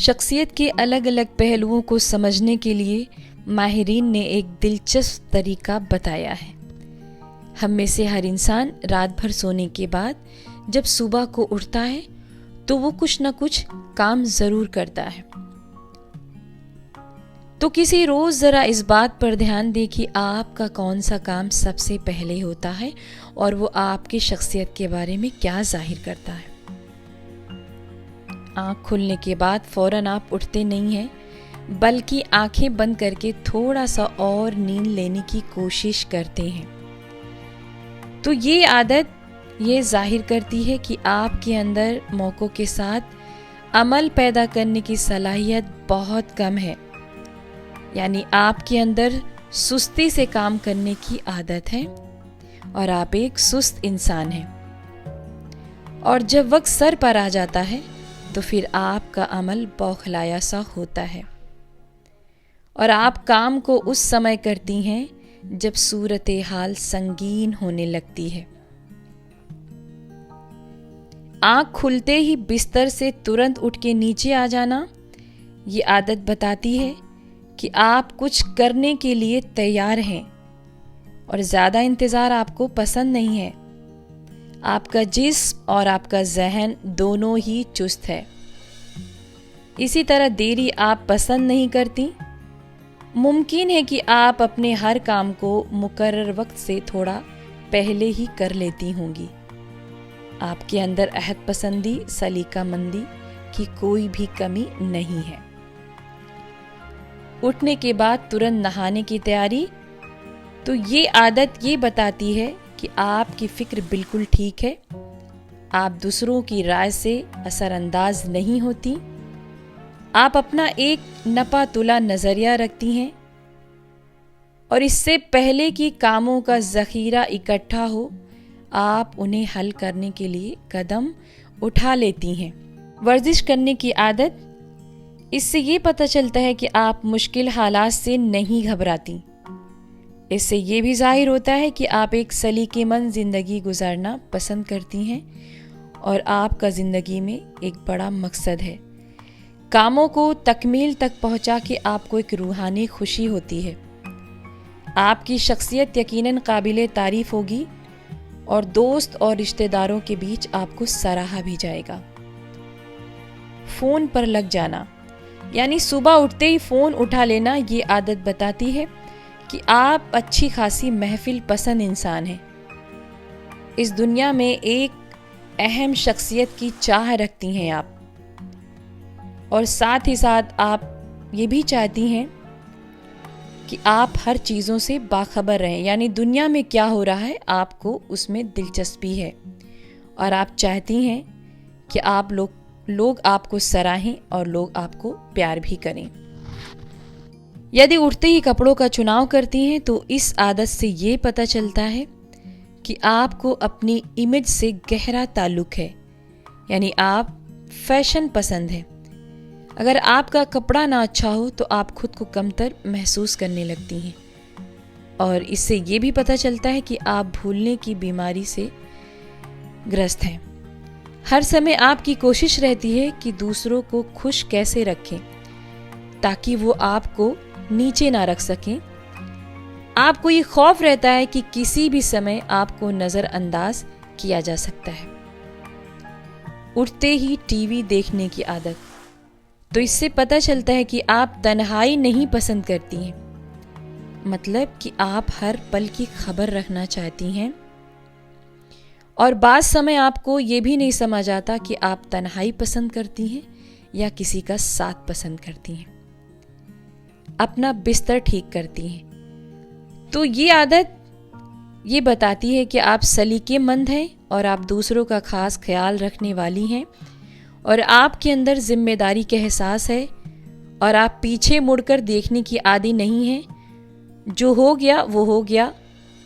शख्सियत के अलग अलग पहलुओं को समझने के लिए माहिरीन ने एक दिलचस्प तरीका बताया है। हम में से हर इंसान रात भर सोने के बाद जब सुबह को उठता है तो वो कुछ न कुछ काम ज़रूर करता है। तो किसी रोज़ ज़रा इस बात पर ध्यान दें कि आपका कौन सा काम सबसे पहले होता है और वो आपकी शख्सियत के बारे में क्या जाहिर करता है। आँख खुलने के बाद फ़ौरन आप उठते नहीं हैं, बल्कि आंखें बंद करके थोड़ा सा और नींद लेने की कोशिश करते हैं। तो ये आदत ये जाहिर करती है कि आपके अंदर मौक़ों के साथ अमल पैदा करने की सलाहियत बहुत कम है, यानी आपके अंदर सुस्ती से काम करने की आदत है और आप एक सुस्त इंसान हैं। और जब वक्त सर पर आ जाता है तो फिर आपका अमल बौखलाया सा होता है और आप काम को उस समय करती हैं जब सूरत हाल संगीन होने लगती है। आँख खुलते ही बिस्तर से तुरंत उठ के नीचे आ जाना, ये आदत बताती है कि आप कुछ करने के लिए तैयार हैं और ज़्यादा इंतज़ार आपको पसंद नहीं है। आपका जिस्म और आपका ज़हन दोनों ही चुस्त है। इसी तरह देरी आप पसंद नहीं करती। मुमकिन है कि आप अपने हर काम को मुकर्रर वक्त से थोड़ा पहले ही कर लेती होंगी। आपके अंदर अहद पसंदी, सलीकामंदी की कोई भी कमी नहीं है। उठने के बाद तुरंत नहाने की तैयारी, तो ये आदत ये बताती है कि आपकी फ़िक्र बिल्कुल ठीक है। आप दूसरों की राय से असरअंदाज नहीं होती। आप अपना एक नपा तुला नज़रिया रखती हैं और इससे पहले कि कामों का ज़ख़ीरा इकट्ठा हो, आप उन्हें हल करने के लिए कदम उठा लेती हैं। वर्जिश करने की आदत, इससे ये पता चलता है कि आप मुश्किल हालात से नहीं घबराती। इससे ये भी जाहिर होता है कि आप एक सलीकेमंद ज़िंदगी गुजारना पसंद करती हैं और आपका ज़िंदगी में एक बड़ा मकसद है। कामों को तकमील तक पहुंचा के आपको एक रूहानी खुशी होती है। आपकी शख्सियत यकीनन काबिले तारीफ़ होगी और दोस्त और रिश्तेदारों के बीच आपको सराहा भी जाएगा। फ़ोन पर लग जाना, यानी सुबह उठते ही फ़ोन उठा लेना, ये आदत बताती है कि आप अच्छी खासी महफिल पसंद इंसान हैं। इस दुनिया में एक अहम शख्सियत की चाह रखती हैं आप, और साथ ही साथ आप ये भी चाहती हैं कि आप हर चीज़ों से बाखबर रहें, यानी दुनिया में क्या हो रहा है आपको उसमें दिलचस्पी है और आप चाहती हैं कि आप लोग आपको सराहें और लोग आपको प्यार भी करें। यदि उठते ही कपड़ों का चुनाव करती हैं तो इस आदत से ये पता चलता है कि आपको अपनी इमेज से गहरा ताल्लुक़ है, यानी आप फैशन पसंद है। अगर आपका कपड़ा ना अच्छा हो तो आप खुद को कमतर महसूस करने लगती हैं और इससे ये भी पता चलता है कि आप भूलने की बीमारी से ग्रस्त हैं। हर समय आपकी कोशिश रहती है कि दूसरों को खुश कैसे रखें ताकि वो आपको नीचे ना रख सकें। आपको ये खौफ रहता है कि किसी भी समय आपको नज़रअंदाज किया जा सकता है। उठते ही टीवी देखने की आदत, तो इससे पता चलता है कि आप तन्हाई नहीं पसंद करती हैं, मतलब कि आप हर पल की खबर रखना चाहती हैं और बाद समय आपको ये भी नहीं समझ आता कि आप तन्हाई पसंद करती हैं या किसी का साथ पसंद करती हैं। अपना बिस्तर ठीक करती हैं, तो ये आदत ये बताती है कि आप सलीकेमंद हैं और आप दूसरों का खास ख्याल रखने वाली हैं और आपके अंदर जिम्मेदारी का एहसास है और आप पीछे मुड़कर देखने की आदी नहीं हैं। जो हो गया वो हो गया,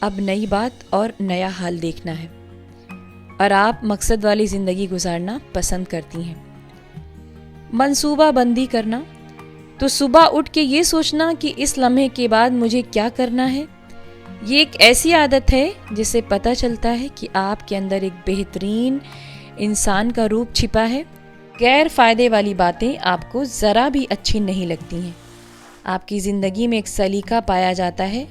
अब नई बात और नया हाल देखना है और आप मकसद वाली ज़िंदगी गुजारना पसंद करती हैं। मंसूबा बंदी करना, तो सुबह उठ के ये सोचना कि इस लम्हे के बाद मुझे क्या करना है, ये एक ऐसी आदत है जिससे पता चलता है कि आपके अंदर एक बेहतरीन इंसान का रूप छिपा है गैर फायदे वाली बातें आपको ज़रा भी अच्छी नहीं लगती हैं। आपकी ज़िंदगी में एक सलीका पाया जाता है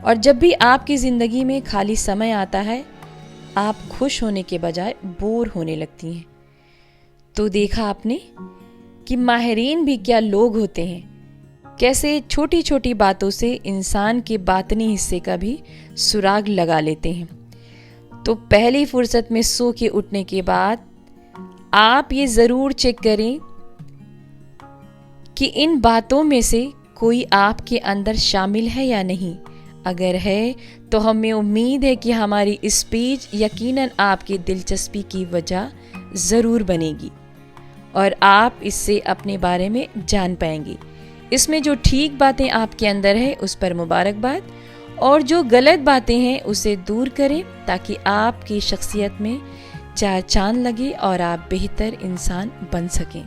और जब भी आपकी ज़िंदगी में खाली समय आता है, आप खुश होने के बजाय बोर होने लगती हैं। तो देखा आपने कि माहिरीन भी क्या लोग होते हैं, कैसे छोटी छोटी बातों से इंसान के बातनी हिस्से का भी सुराग लगा लेते हैं। तो पहली फुर्सत में सो के उठने के बाद आप ये ज़रूर चेक करें कि इन बातों में से कोई आपके अंदर शामिल है या नहीं। अगर है तो हमें उम्मीद है कि हमारी स्पीच यकीनन आपकी दिलचस्पी की वजह ज़रूर बनेगी और आप इससे अपने बारे में जान पाएंगे। इसमें जो ठीक बातें आपके अंदर है उस पर मुबारकबाद, और जो गलत बातें हैं उसे दूर करें ताकि आपकी शख्सियत में चार चांद लगे और आप बेहतर इंसान बन सकें।